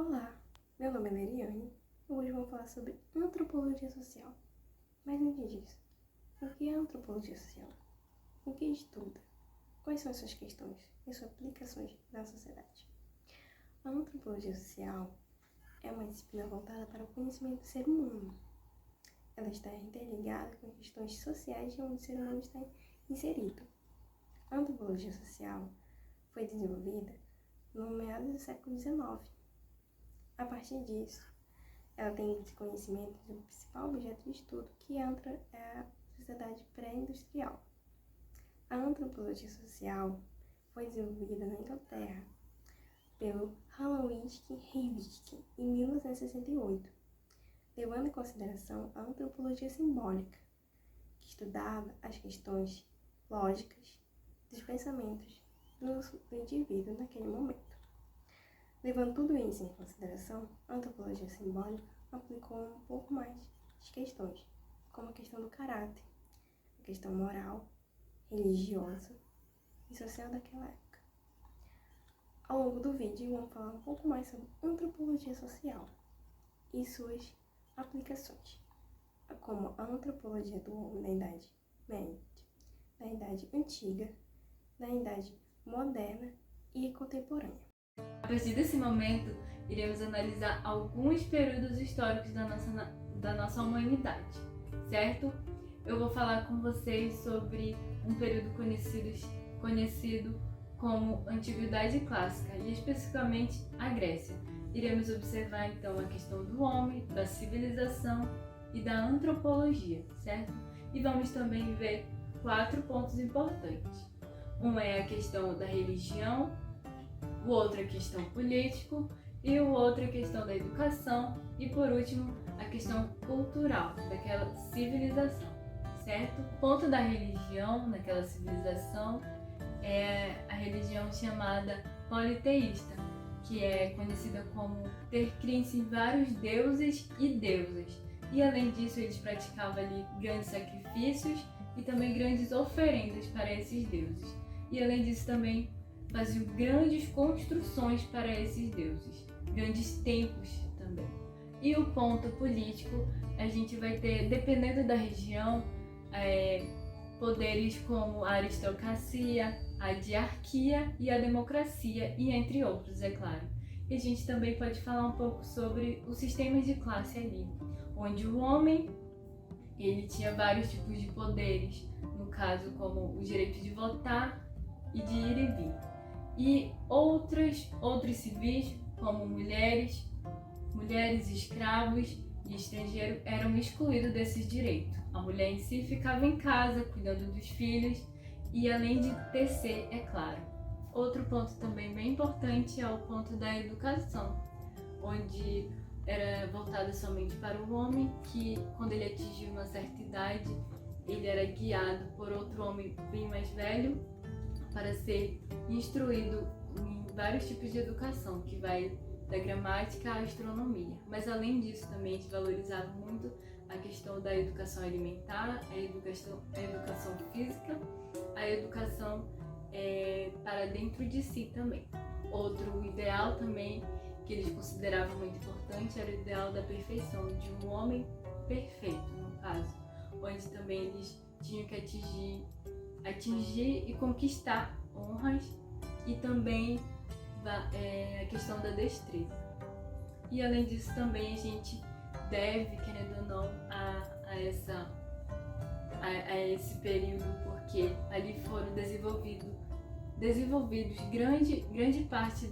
Olá, meu nome é Leriane e hoje vamos falar sobre antropologia social. Mas antes disso, o que é antropologia social? O que estuda? Quais são as suas questões e suas aplicações na sociedade? A antropologia social é uma disciplina voltada para o conhecimento do ser humano. Ela está interligada com questões sociais onde o ser humano está inserido. A antropologia social foi desenvolvida no meados do século XIX. A partir disso, ela tem esse conhecimento do principal objeto de estudo, que é a sociedade pré-industrial. A antropologia social foi desenvolvida na Inglaterra pelo Aloysius Rivkin em 1968, levando em consideração a antropologia simbólica, que estudava as questões lógicas dos pensamentos do indivíduo naquele momento. Levando tudo isso em consideração, a antropologia simbólica aplicou um pouco mais de questões, como a questão do caráter, a questão moral, religiosa e social daquela época. Ao longo do vídeo, vamos falar um pouco mais sobre antropologia social e suas aplicações, como a antropologia do homem na Idade Média, na Idade Antiga, na Idade Moderna e Contemporânea. A partir desse momento, iremos analisar alguns períodos históricos da nossa humanidade, certo? Eu vou falar com vocês sobre um período conhecido como Antiguidade Clássica, e especificamente a Grécia. Iremos observar então a questão do homem, da civilização e da antropologia, certo? E vamos também ver 4 pontos importantes. Um é a questão da religião, o outro é a questão político e o outro é a questão da educação e, por último, a questão cultural daquela civilização, certo? O ponto da religião naquela civilização é a religião chamada politeísta, que é conhecida como ter crença em vários deuses e deusas. E, além disso, eles praticavam ali grandes sacrifícios e também grandes oferendas para esses deuses. E, além disso, também faziam grandes construções para esses deuses, grandes templos também. E o ponto político, a gente vai ter, dependendo da região, poderes como a aristocracia, a diarquia e a democracia, e entre outros, é claro. E a gente também pode falar um pouco sobre os sistemas de classe ali, onde o homem ele tinha vários tipos de poderes, no caso como o direito de votar e de ir e vir. E outros civis, como mulheres, escravos e estrangeiros, eram excluídos desses direitos. A mulher em si ficava em casa, cuidando dos filhos e além de tecer, é claro. Outro ponto também bem importante é o ponto da educação, onde era voltada somente para o homem, que quando ele atingia uma certa idade, ele era guiado por outro homem bem mais velho, para ser instruído em vários tipos de educação, que vai da gramática à astronomia. Mas além disso também a gente valorizava muito a questão da educação alimentar, a educação física, a educação para dentro de si também. Outro ideal também que eles consideravam muito importante era o ideal da perfeição, de um homem perfeito, no caso, onde também eles tinham que atingir e conquistar honras e também a questão da destreza. E além disso também a gente deve, querendo ou não, a esse período, porque ali foram desenvolvidos grande parte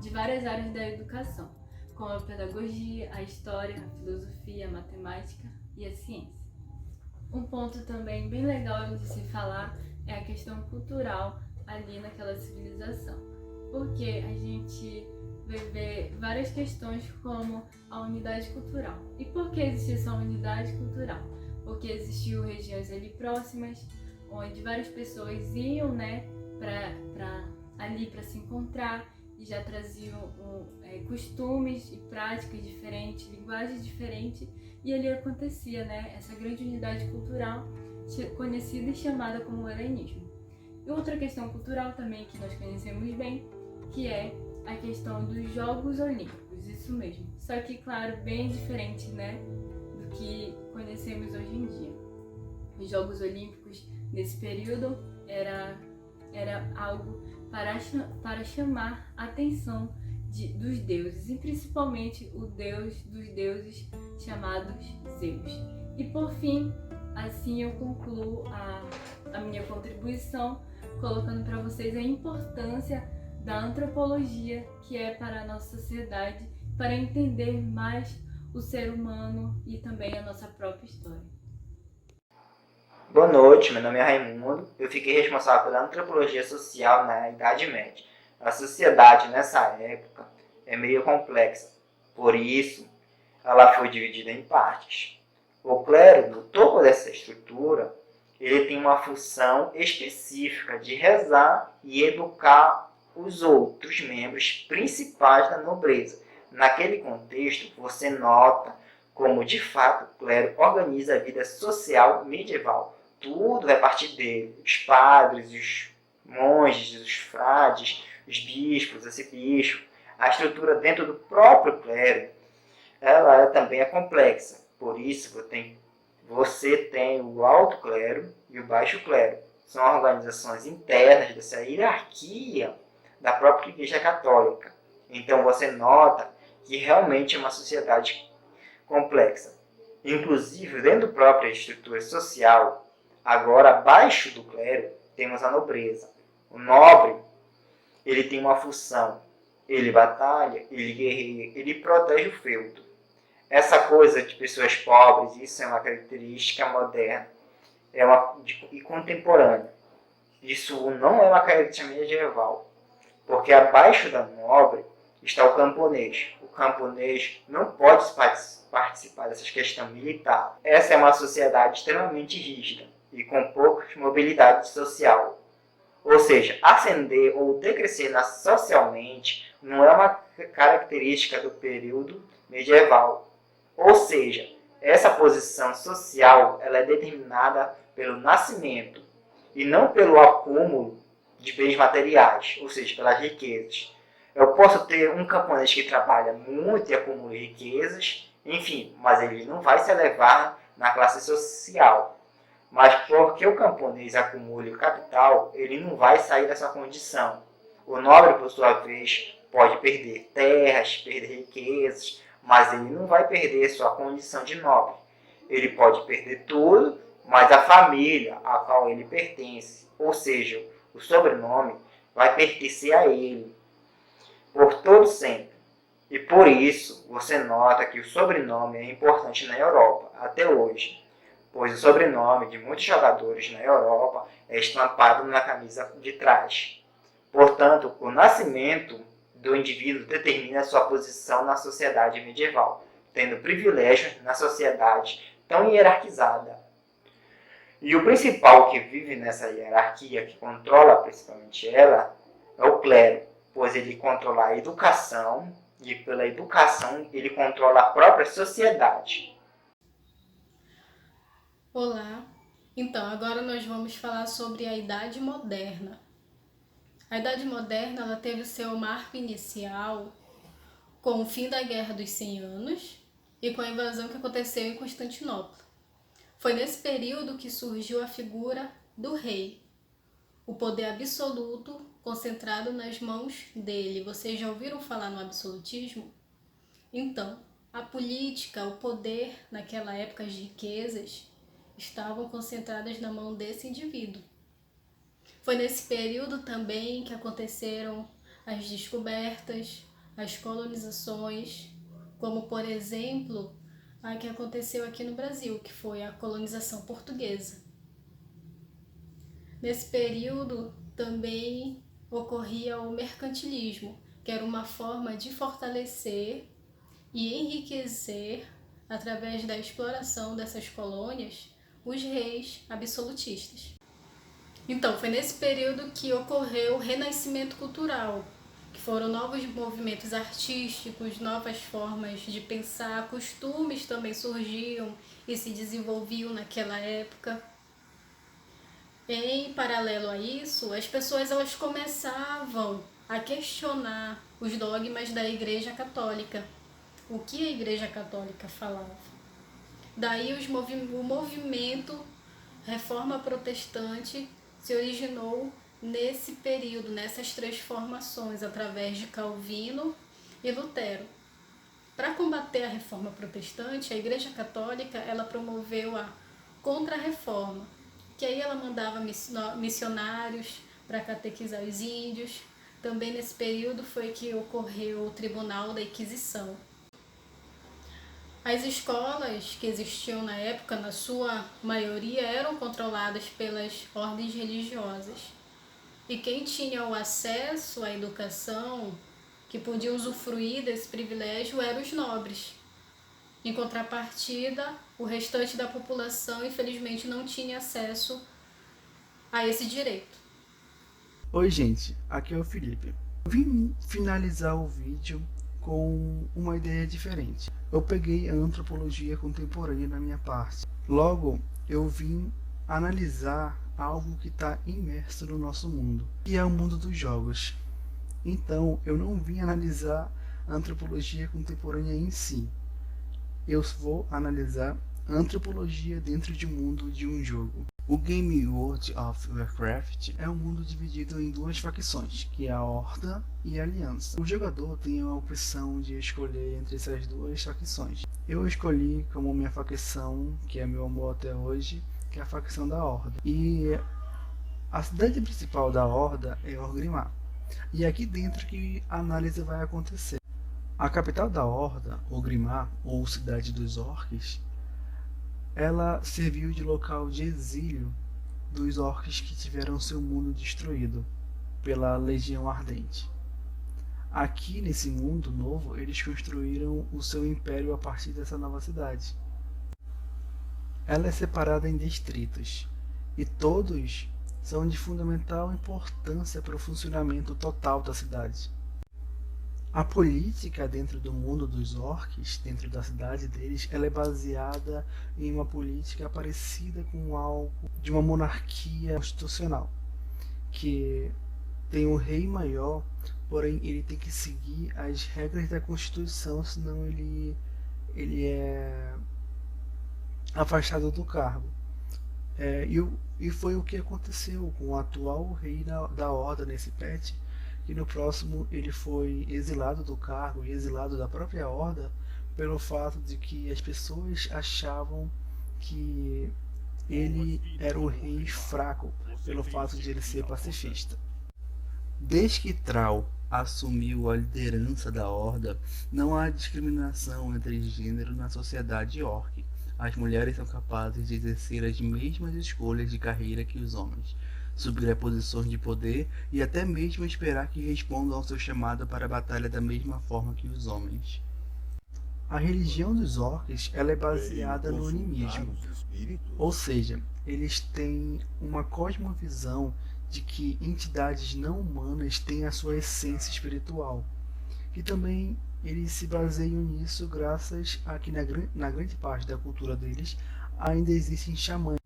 de várias áreas da educação, como a pedagogia, a história, a filosofia, a matemática e a ciência. Um ponto também bem legal de se falar é a questão cultural ali naquela civilização, porque a gente vai ver várias questões como a unidade cultural. E por que existia essa unidade cultural? Porque existiam regiões ali próximas, onde várias pessoas iam, para se encontrar e já traziam costumes e práticas diferentes, linguagens diferentes, e ali acontecia, essa grande unidade cultural conhecida e chamada como helenismo. E outra questão cultural também que nós conhecemos bem, que é a questão dos Jogos Olímpicos, isso mesmo. Só que, claro, bem diferente, né, do que conhecemos hoje em dia. Os Jogos Olímpicos, nesse período, era algo para chamar a atenção dos deuses, e principalmente o deus dos deuses chamados Zeus. E por fim, assim eu concluo a minha contribuição, colocando para vocês a importância da antropologia, que é para a nossa sociedade, para entender mais o ser humano e também a nossa própria história. Boa noite, meu nome é Raimundo. Eu fiquei responsável pela antropologia social na Idade Média. A sociedade nessa época é meio complexa, por isso ela foi dividida em partes. O clero, no topo dessa estrutura, ele tem uma função específica de rezar e educar os outros membros principais da nobreza. Naquele contexto, você nota como, de fato, o clero organiza a vida social medieval. Tudo vai partir dele. Os padres, os monges, os frades, os bispos, arcebispos. A estrutura dentro do próprio clero, ela também é complexa. Por isso, você tem o alto clero e o baixo clero. São organizações internas dessa hierarquia da própria Igreja Católica. Então, você nota que realmente é uma sociedade complexa. Inclusive, dentro da própria estrutura social, agora, abaixo do clero, temos a nobreza. O nobre, ele tem uma função. Ele batalha, ele guerreia, ele protege o feudo. Essa coisa de pessoas pobres, isso é uma característica moderna e contemporânea. Isso não é uma característica medieval, porque abaixo da nobre está o camponês. O camponês não pode participar dessas questões militares. Essa é uma sociedade extremamente rígida e com pouca mobilidade social. Ou seja, ascender ou decrescer socialmente não é uma característica do período medieval. Ou seja, essa posição social ela é determinada pelo nascimento e não pelo acúmulo de bens materiais, ou seja, pelas riquezas. Eu posso ter um camponês que trabalha muito e acumula riquezas, enfim, mas ele não vai se elevar na classe social. Mas porque o camponês acumula o capital, ele não vai sair dessa condição. O nobre, por sua vez, pode perder terras, perder riquezas, mas ele não vai perder sua condição de nobre. Ele pode perder tudo, mas a família a qual ele pertence, ou seja, o sobrenome, vai pertencer a ele por todo sempre. E por isso, você nota que o sobrenome é importante na Europa, até hoje, pois o sobrenome de muitos jogadores na Europa é estampado na camisa de trás. Portanto, o nascimento do indivíduo determina sua posição na sociedade medieval, tendo privilégios na sociedade tão hierarquizada. E o principal que vive nessa hierarquia, que controla principalmente ela, é o clero, pois ele controla a educação e pela educação ele controla a própria sociedade. Olá, então agora nós vamos falar sobre a Idade Moderna. A Idade Moderna ela teve o seu marco inicial com o fim da Guerra dos 100 Anos e com a invasão que aconteceu em Constantinopla. Foi nesse período que surgiu a figura do rei, o poder absoluto concentrado nas mãos dele. Vocês já ouviram falar no absolutismo? Então, a política, o poder naquela época, as riquezas, estavam concentradas na mão desse indivíduo. Foi nesse período também que aconteceram as descobertas, as colonizações, como por exemplo a que aconteceu aqui no Brasil, que foi a colonização portuguesa. Nesse período também ocorria o mercantilismo, que era uma forma de fortalecer e enriquecer, através da exploração dessas colônias, os reis absolutistas. Então, foi nesse período que ocorreu o renascimento cultural, que foram novos movimentos artísticos, novas formas de pensar, costumes também surgiam e se desenvolviam naquela época. Em paralelo a isso, as pessoas elas começavam a questionar os dogmas da Igreja Católica, o que a Igreja Católica falava. Daí o movimento Reforma Protestante se originou nesse período, nessas transformações, através de Calvino e Lutero. Para combater a Reforma Protestante, a Igreja Católica ela promoveu a Contra-Reforma, que aí ela mandava missionários para catequizar os índios. Também nesse período foi que ocorreu o Tribunal da Inquisição. As escolas que existiam na época, na sua maioria, eram controladas pelas ordens religiosas. E quem tinha o acesso à educação, que podia usufruir desse privilégio, eram os nobres. Em contrapartida, o restante da população, infelizmente, não tinha acesso a esse direito. Oi gente, aqui é o Felipe. Eu vim finalizar o vídeo com uma ideia diferente. Eu peguei a antropologia contemporânea na minha parte. Logo, eu vim analisar algo que está imerso no nosso mundo, que é o mundo dos jogos. Então, eu não vim analisar a antropologia contemporânea em si. Eu vou analisar a antropologia dentro do mundo de um jogo. O game World of Warcraft é um mundo dividido em duas facções, que é a Horda e a Aliança. O jogador tem a opção de escolher entre essas duas facções. Eu escolhi como minha facção, que é meu amor até hoje, que é a facção da Horda. E a cidade principal da Horda é Orgrimmar. E é aqui dentro que a análise vai acontecer. A capital da Horda, Orgrimmar, ou Cidade dos Orcs, ela serviu de local de exílio dos orcs que tiveram seu mundo destruído pela Legião Ardente. Aqui nesse mundo novo, eles construíram o seu império a partir dessa nova cidade. Ela é separada em distritos, e todos são de fundamental importância para o funcionamento total da cidade. A política dentro do mundo dos orcs, dentro da cidade deles, ela é baseada em uma política parecida com algo de uma monarquia constitucional, que tem um rei maior, porém ele tem que seguir as regras da Constituição, senão ele é afastado do cargo. E foi o que aconteceu com o atual rei da Horda nesse patch, que no próximo ele foi exilado do cargo e exilado da própria Horda pelo fato de que as pessoas achavam que ele era o rei fraco, pelo fato de ele ser pacifista. Desde que Thrall assumiu a liderança da Horda, não há discriminação entre gênero na sociedade orc. As mulheres são capazes de exercer as mesmas escolhas de carreira que os homens, subir a posições de poder e até mesmo esperar que respondam ao seu chamado para a batalha da mesma forma que os homens. A religião dos orcs ela é baseada no animismo, ou seja, eles têm uma cosmovisão de que entidades não humanas têm a sua essência espiritual, e também eles se baseiam nisso graças a que na grande parte da cultura deles ainda existem xamãs.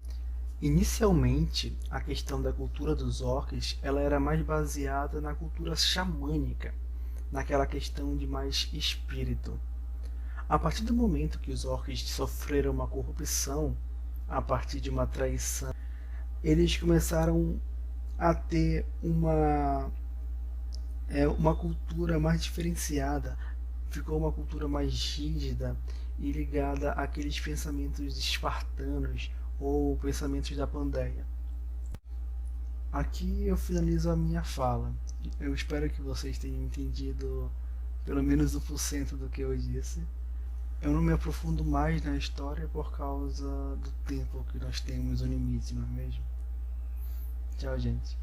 Inicialmente, a questão da cultura dos orcs ela era mais baseada na cultura xamânica, naquela questão de mais espírito. A partir do momento que os orcs sofreram uma corrupção, a partir de uma traição, eles começaram a ter uma cultura mais diferenciada, ficou uma cultura mais rígida e ligada àqueles pensamentos espartanos ou pensamentos da Pandeia. Aqui eu finalizo a minha fala. Eu espero que vocês tenham entendido pelo menos 1% do que eu disse. Eu não me aprofundo mais na história por causa do tempo que nós temos, o limite, não é mesmo? Tchau, gente.